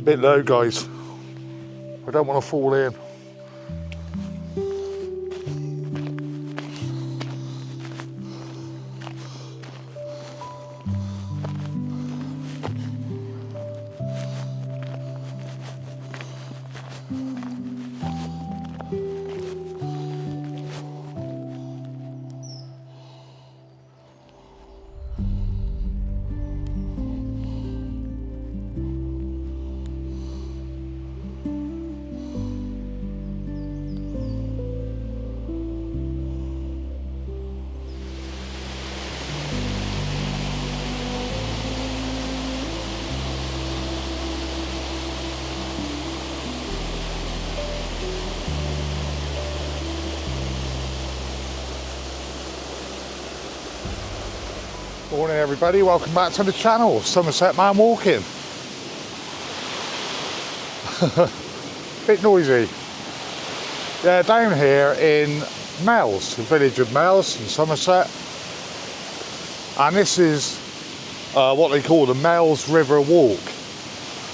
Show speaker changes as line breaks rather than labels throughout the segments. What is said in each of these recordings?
a bit low, guys. I don't want to fall in. Morning everybody, welcome back to the channel, Somerset Man Walking. Bit noisy. Yeah, down here in Mells, the village of Mells in Somerset. And this is what they call the Mells River Walk.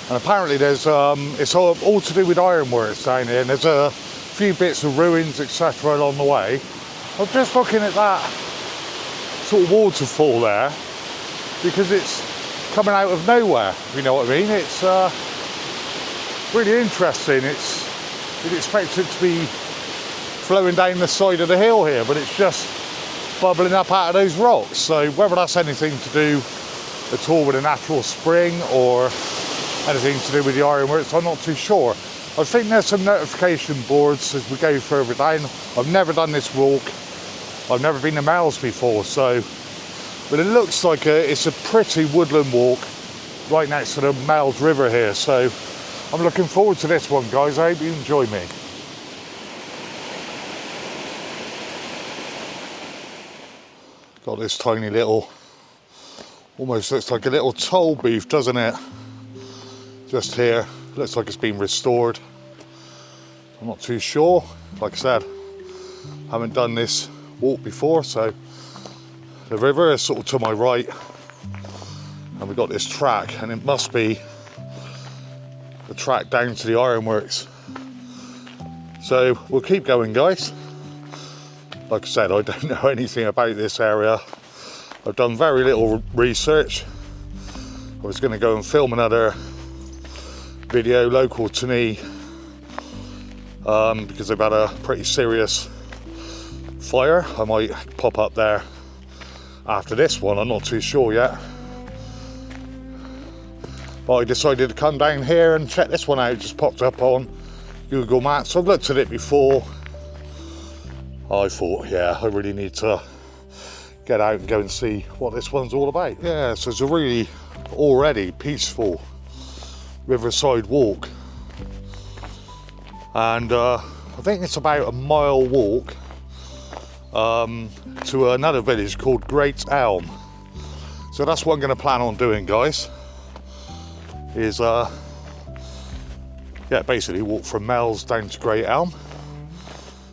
And apparently there's, it's all to do with ironworks down here, and there's a few bits of ruins, etc. along the way. I'm just looking at that sort of waterfall there because it's coming out of nowhere, if you know what I mean. It's really interesting. You'd expect it to be flowing down the side of the hill here, but it's just bubbling up out of those rocks. So whether that's anything to do at all with a natural spring or anything to do with the ironworks, I'm not too sure. I think there's some notification boards as we go further down. I've never done this walk. I've never been to Mells before, but it looks like it's a pretty woodland walk right next to the Mells River here. So I'm looking forward to this one, guys. I hope you enjoy me. Got this tiny little, almost looks like a little toll booth, doesn't it? Just here, looks like it's been restored. I'm not too sure. Like I said, haven't done this walk before, so the river is sort of to my right and we've got this track, and it must be the track down to the ironworks. So we'll keep going, guys. Like I said, I don't know anything about this area. I've done very little research. I was going to go and film another video local to me because they've had a pretty serious fire. I might pop up there after this one, I'm not too sure yet. But I decided to come down here and check this one out. It just popped up on Google Maps. I've looked at it before. I thought, yeah, I really need to get out and go and see what this one's all about. Yeah, so it's a really already peaceful riverside walk. And I think it's about a mile walk to another village called Great Elm. So that's what I'm going to plan on doing, guys, is yeah, basically walk from Mells down to Great Elm.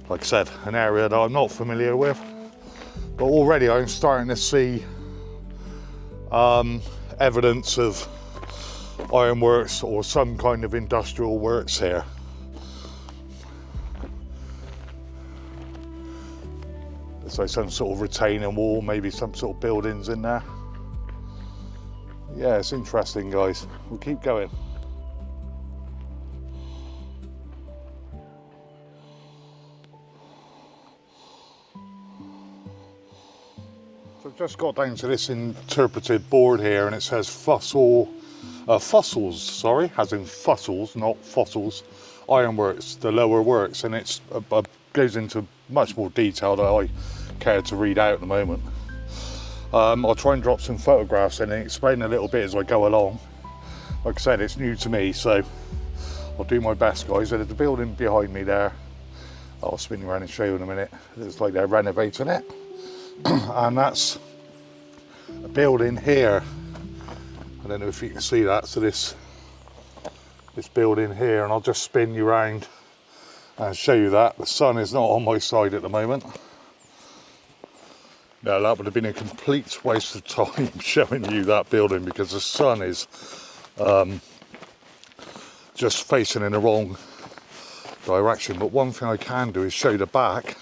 Like I said, an area that I'm not familiar with, but already I'm starting to see evidence of ironworks or some kind of industrial works here. So some sort of retaining wall, maybe some sort of buildings in there. Yeah, it's interesting, guys. We'll keep going. So I've just got down to this interpreted board here, and it says Fussell, Fussell's, sorry, as in Fussell's, not fossils, ironworks, the lower works, and it goes into much more detail that I care to read out at the moment. I'll try and drop some photographs in and explain a little bit as I go along. Like I said, it's new to me, so I'll do my best, guys. There's the building behind me there. I'll spin around and show you in a minute. It looks like they're renovating it. And that's a building here. I don't know if you can see that. So this building here, and I'll just spin you around and show you that. The sun is not on my side at the moment. No, that would have been a complete waste of time showing you that building, because the sun is just facing in the wrong direction. But one thing I can do is show the back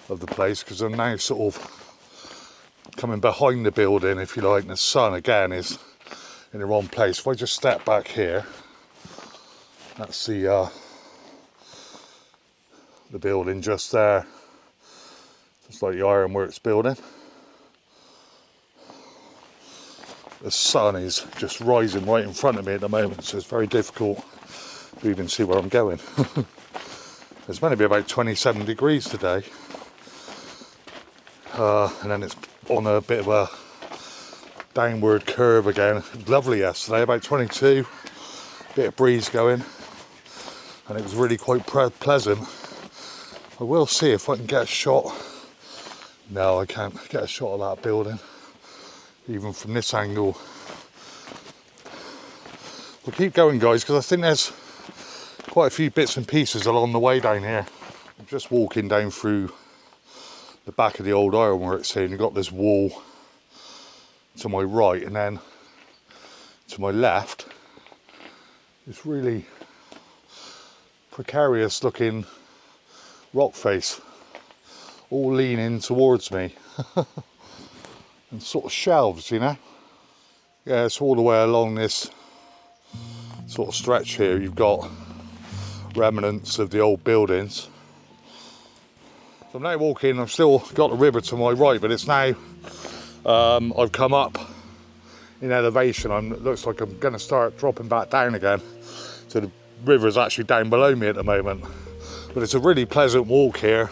of the place, because I'm now sort of coming behind the building, if you like, and the sun again is in the wrong place. If I just step back here, that's the building just there. It's like the Ironworks building. The sun is just rising right in front of me at the moment, so it's very difficult to even see where I'm going. It's meant to be about 27 degrees today, and then it's on a bit of a downward curve again. It was lovely yesterday, about 22, bit of breeze going, and it was really quite pleasant. I will see if I can get a shot. No, I can't get a shot of that building, even from this angle. We'll keep going, guys, because I think there's quite a few bits and pieces along the way down here. I'm just walking down through the back of the old Ironworks here, and you've got this wall to my right, and then to my left, this really precarious looking rock face, all leaning towards me. And sort of shelves, you know. Yeah, it's all the way along this sort of stretch here. You've got remnants of the old buildings. So I'm now walking, I've still got the river to my right, but it's now, I've come up in elevation. It looks like I'm going to start dropping back down again. So the river's actually down below me at the moment. But it's a really pleasant walk here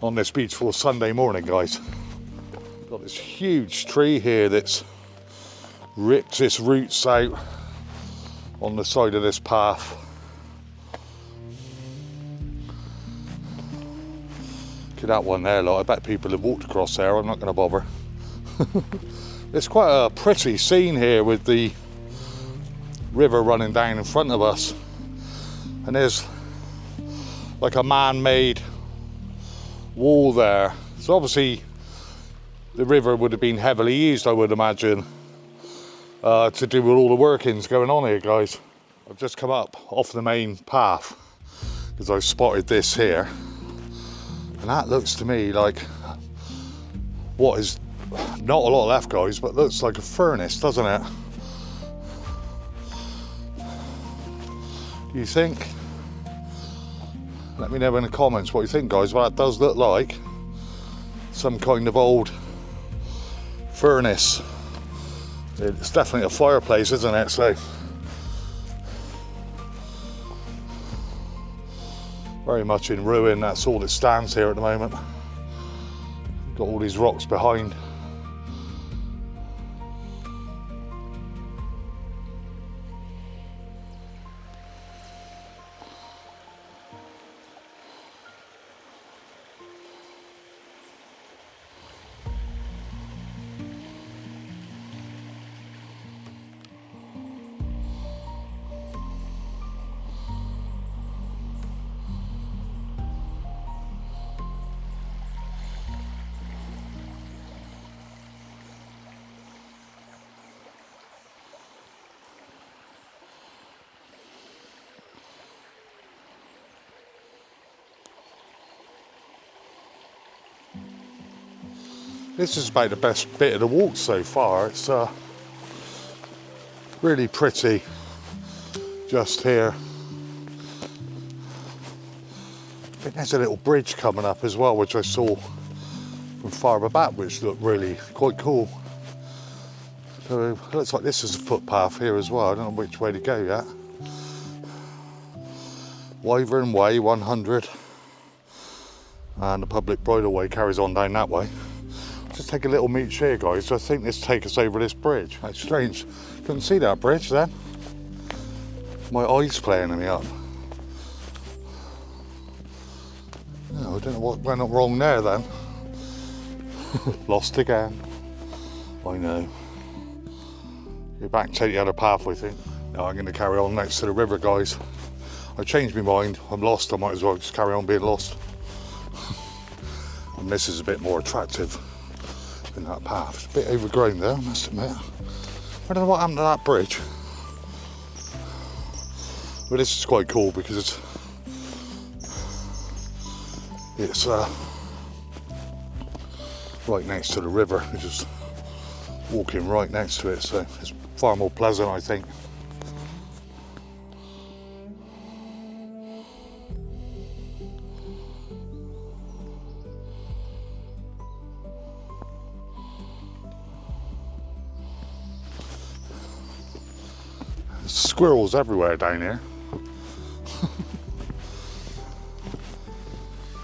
on this beautiful Sunday morning, guys. Got this huge tree here that's ripped its roots out on the side of this path. Look at that one there, look. I bet people have walked across there. I'm not going to bother. It's quite a pretty scene here with the river running down in front of us, and there's like a man-made wall there. So obviously the river would have been heavily used, I would imagine, to do with all the workings going on here, guys. I've just come up off the main path because I've spotted this here, and that looks to me like what is not a lot left, guys, but looks like a furnace, doesn't it? Do you think? Let me know in the comments what you think, guys. Well, that does look like some kind of old furnace. It's definitely a fireplace, isn't it? So very much in ruin. That's all that stands here at the moment. Got all these rocks behind. This is about the best bit of the walk so far. It's really pretty just here. I think there's a little bridge coming up as well, which I saw from farther back, which looked really quite cool. So it looks like this is a footpath here as well. I don't know which way to go yet. Wyvern Way 100, and the public bridleway carries on down that way. Just take a little mooch here, guys. I think this takes us over this bridge. That's strange. Couldn't see that bridge then. My eyes playing me up. No, I don't know what went wrong there then. Lost again. I know. Go back and take the other path, I think. No, I'm going to carry on next to the river, guys. I changed my mind. I'm lost. I might as well just carry on being lost. And this is a bit more attractive than that path. It's a bit overgrown there, I must admit. I don't know what happened to that bridge. But this is quite cool because it's right next to the river. You're just walking right next to it, so it's far more pleasant, I think. There's squirrels everywhere down here.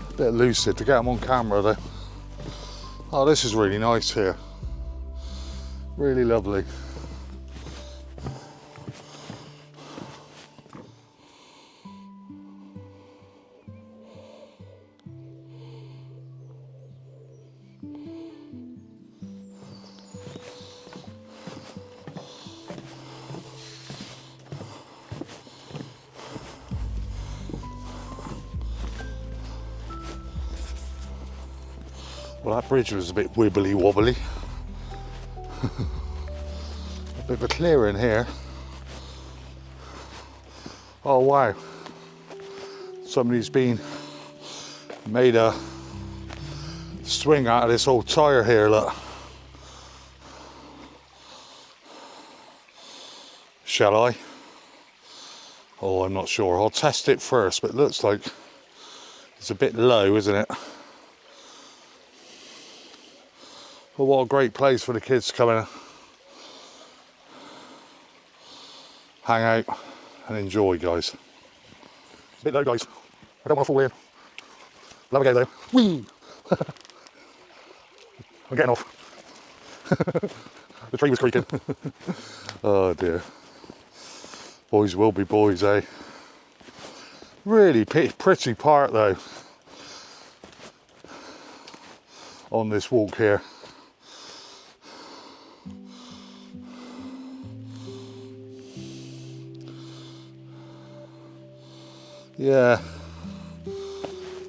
A bit elusive to get them on camera though. Oh, this is really nice here. Really lovely. Well, that bridge was a bit wibbly wobbly. A bit of a clearing here. Oh wow. Somebody's made a swing out of this old tyre here, look. Shall I? Oh, I'm not sure. I'll test it first, but it looks like it's a bit low, isn't it? Well, what a great place for the kids to come and hang out and enjoy, guys. It's a bit low, guys. I don't want to fall in. Love a go though. Whee! I'm getting off. The tree was creaking. Oh dear. Boys will be boys, eh? Really pretty part though on this walk here. Yeah,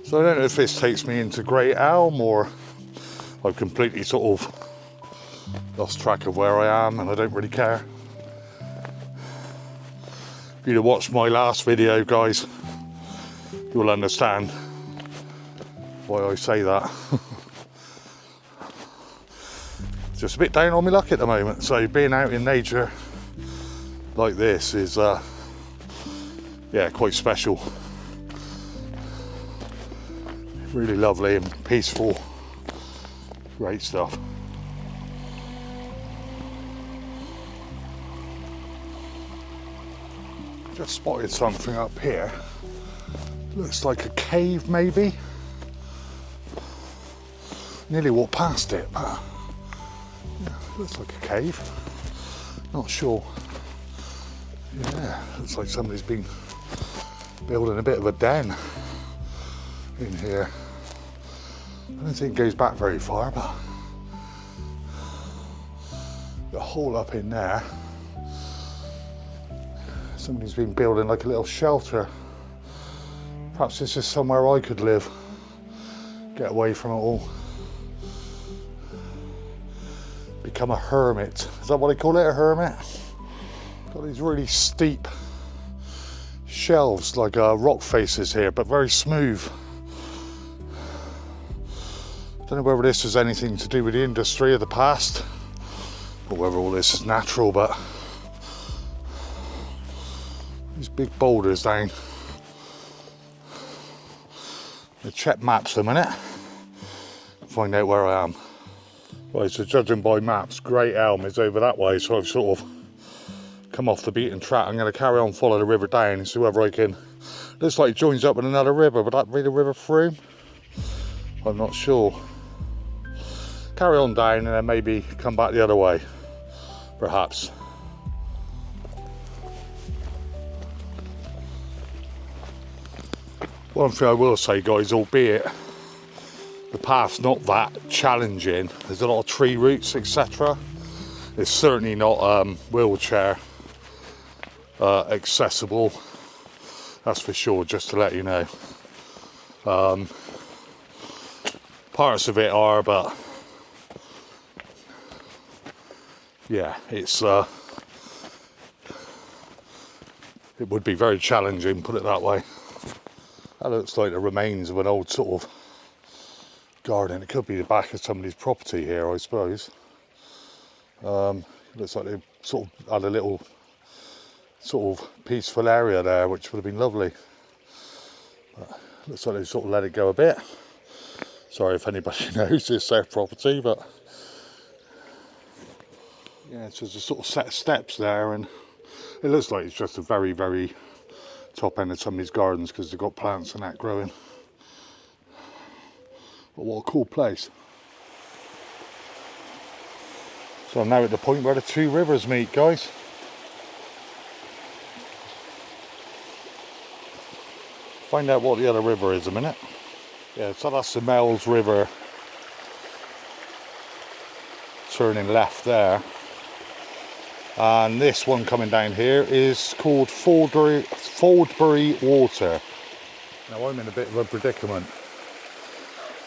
so I don't know if this takes me into Great Elm or I've completely sort of lost track of where I am and I don't really care. If you'd have watched my last video, guys, you'll understand why I say that. Just a bit down on my luck at the moment, so being out in nature like this is yeah, quite special. Really lovely and peaceful. Great stuff. Just spotted something up here. Looks like a cave maybe. Nearly walked past it, but yeah, looks like a cave. Not sure. Yeah, looks like somebody's been building a bit of a den in here. I don't think it goes back very far, but the hole up in there. Somebody's been building like a little shelter. Perhaps this is somewhere I could live. Get away from it all. Become a hermit. Is that what they call it, a hermit? Got these really steep shelves like rock faces here, but very smooth. Don't know whether this has anything to do with the industry of the past or whether all this is natural, but these big boulders down. I'll check maps a minute, find out where I am. Right, so judging by maps, Great Elm is over that way, so I've sort of come off the beaten track. I'm going to carry on, follow the river down and see whether I can. Looks like it joins up with another river, but that be the River Froome? I'm not sure. Carry on down and then maybe come back the other way, perhaps. One thing I will say, guys, albeit the path's not that challenging, there's a lot of tree roots, etc. It's certainly not wheelchair accessible, that's for sure, just to let you know. Parts of it are, but yeah, it's it would be very challenging, put it that way. That looks like the remains of an old sort of garden. It could be the back of somebody's property here, I suppose. Looks like they sort of had a little sort of peaceful area there, which would have been lovely. But looks like they sort of let it go a bit. Sorry if anybody knows it's their property, but yeah, so there's a sort of set of steps there, and it looks like it's just a very, very top end of somebody's gardens because they've got plants and that growing. But what a cool place. So I'm now at the point where the two rivers meet, guys. Find out what the other river is a minute. Yeah, so that's the Mells River turning left there. And this one coming down here is called Fordbury Water. Now I'm in a bit of a predicament,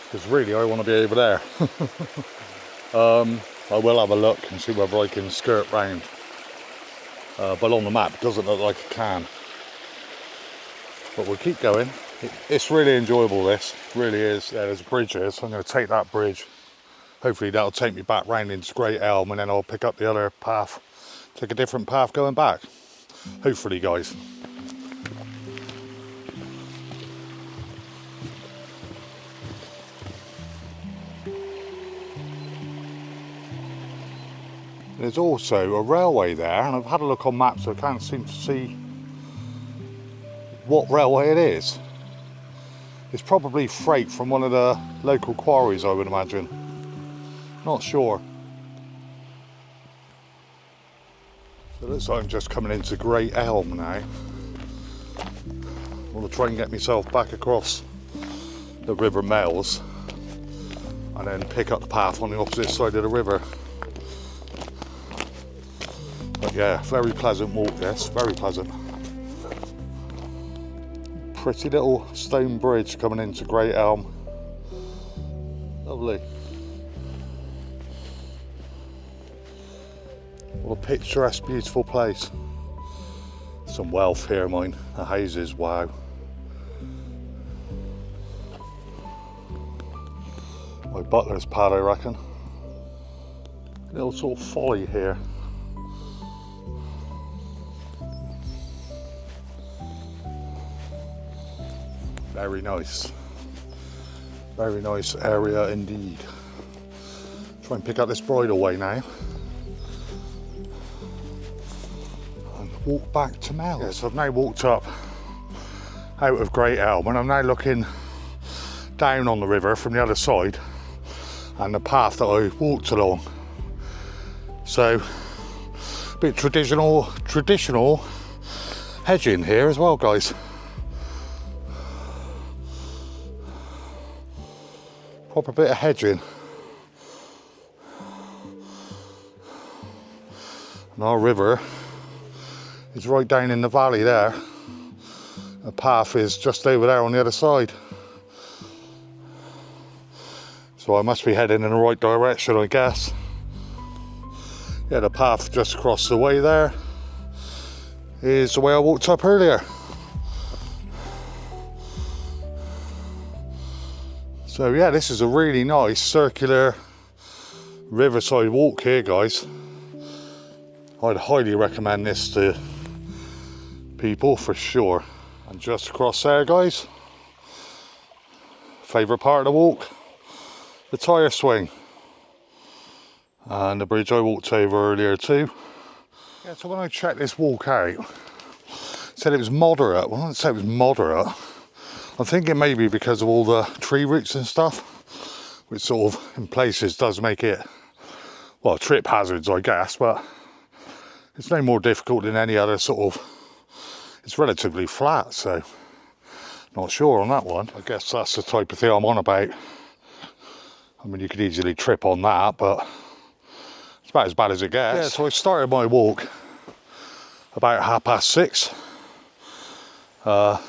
because really I want to be over there. I will have a look and see whether I can skirt round. But on the map it doesn't look like I can. But we'll keep going. It's really enjoyable, this. Really is. Yeah, there's a bridge here, so I'm going to take that bridge. Hopefully that'll take me back round into Great Elm, and then I'll pick up the other path. Take a different path going back. Hopefully, guys. There's also a railway there, and I've had a look on maps, so I can't seem to see what railway it is. It's probably freight from one of the local quarries, I would imagine. Not sure. So it looks like I'm just coming into Great Elm now. I want to try and get myself back across the River Mells and then pick up the path on the opposite side of the river. But yeah, very pleasant walk, this, very pleasant. Pretty little stone bridge coming into Great Elm. Lovely. What a picturesque, beautiful place. Some wealth here, mine. The houses, wow. My butler's pad, I reckon. Little sort of folly here. Very nice. Very nice area indeed. Try and pick up this bridleway now. And walk back to Mells. Yes, I've now walked up out of Great Elm, and I'm now looking down on the river from the other side and the path that I walked along. So, a bit traditional hedging here as well, guys. Proper bit of hedging. And our river is right down in the valley there. The path is just over there on the other side. So I must be heading in the right direction, I guess. Yeah, the path just across the way there is the way I walked up earlier. So yeah, this is a really nice circular riverside walk here, guys. I'd highly recommend this to people for sure. And just across there, guys, favourite part of the walk, the tyre swing. And the bridge I walked over earlier too. Yeah, so when I checked this walk out, it said it was moderate. Well, I didn't say it was moderate. I'm thinking maybe because of all the tree roots and stuff, which sort of in places does make it, well, trip hazards, I guess, but it's no more difficult than any other sort of, it's relatively flat, so not sure on that one. I guess that's the type of thing I'm on about. I mean, you could easily trip on that, but it's about as bad as it gets. Yeah, so I started my walk about 6:30.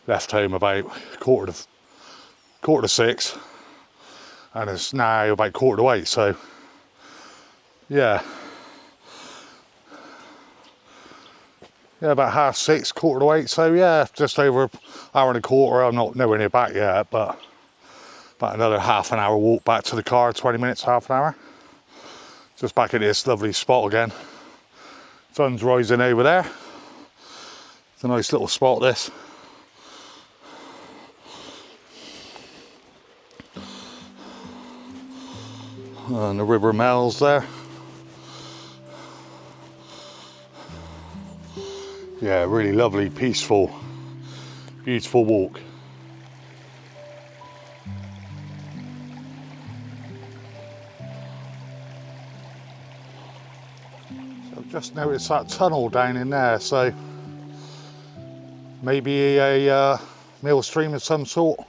Left home about quarter to 6, and it's now about 7:45. So Yeah, about 6:30, 7:45, so yeah, just over an hour and a quarter. I'm not nowhere near back yet, but about another half an hour walk back to the car, 20 minutes, half an hour. Just back at this lovely spot again. Sun's rising over there. It's a nice little spot, this. And the River Mells there. Yeah, really lovely, peaceful, beautiful walk. So I've just noticed that tunnel down in there, so maybe a mill stream of some sort.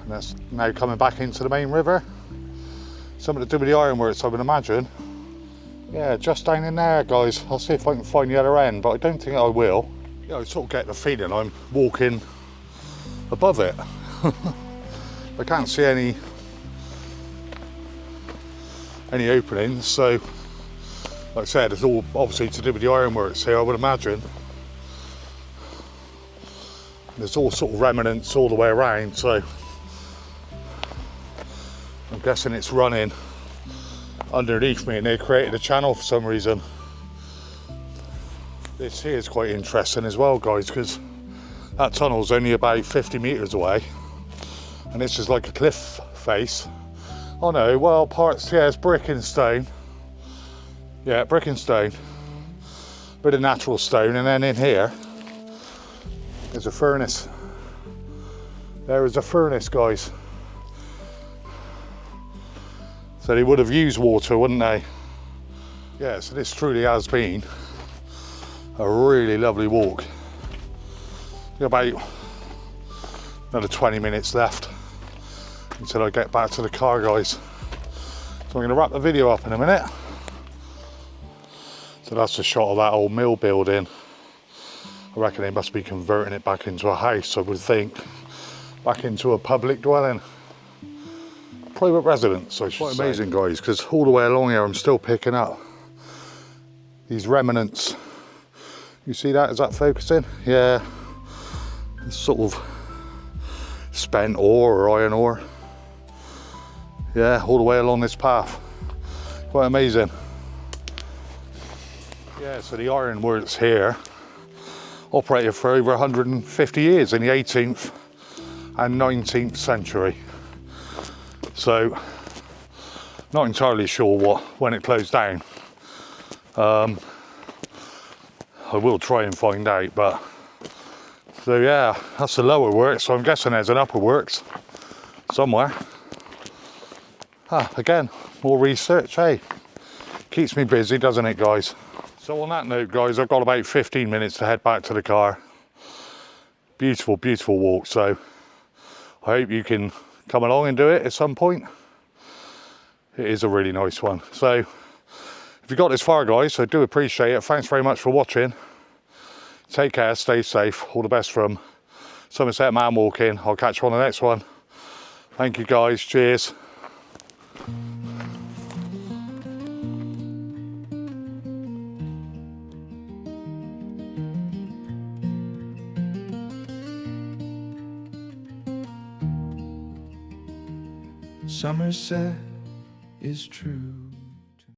And that's now coming back into the main river. Something to do with the ironworks, I would imagine. Yeah, just down in there, guys. I'll see if I can find the other end, but I don't think I will. Yeah, I sort of get the feeling I'm walking above it. I can't see any openings, so like I said, it's all obviously to do with the ironworks here, I would imagine. There's all sort of remnants all the way around, so I'm guessing it's running underneath me and they created a channel for some reason. This here is quite interesting as well, guys, because that tunnel's only about 50 metres away and this is like a cliff face. Oh no, well, parts, yeah, it's brick and stone. Yeah, brick and stone. Bit of natural stone, and then in here there's a furnace. There is a furnace, guys. So they would have used water, wouldn't they? Yeah, so this truly has been a really lovely walk. About another 20 minutes left until I get back to the car, guys. So I'm going to wrap the video up in a minute. So that's a shot of that old mill building. I reckon they must be converting it back into a house, I would think. Back into a public dwelling. Private residence, I should say. Quite amazing, guys, because all the way along here I'm still picking up these remnants. You see that? Is that focusing? Yeah. It's sort of spent ore or iron ore. Yeah, all the way along this path. Quite amazing. Yeah, so the ironworks here operated for over 150 years in the 18th and 19th century. So, not entirely sure when it closed down. I will try and find out, but so yeah, that's the lower works. So I'm guessing there's an upper works somewhere. Again, more research, hey? Keeps me busy, doesn't it, guys? So on that note, guys, I've got about 15 minutes to head back to the car. Beautiful, beautiful walk. So I hope you can come along and do it at some point. It is a really nice one. So if you got this far, guys, I do appreciate it. Thanks very much for watching. Take care, stay safe. All the best from Somerset Man Walking. I'll catch you on the next one. Thank you, guys. Cheers.
Somerset is true.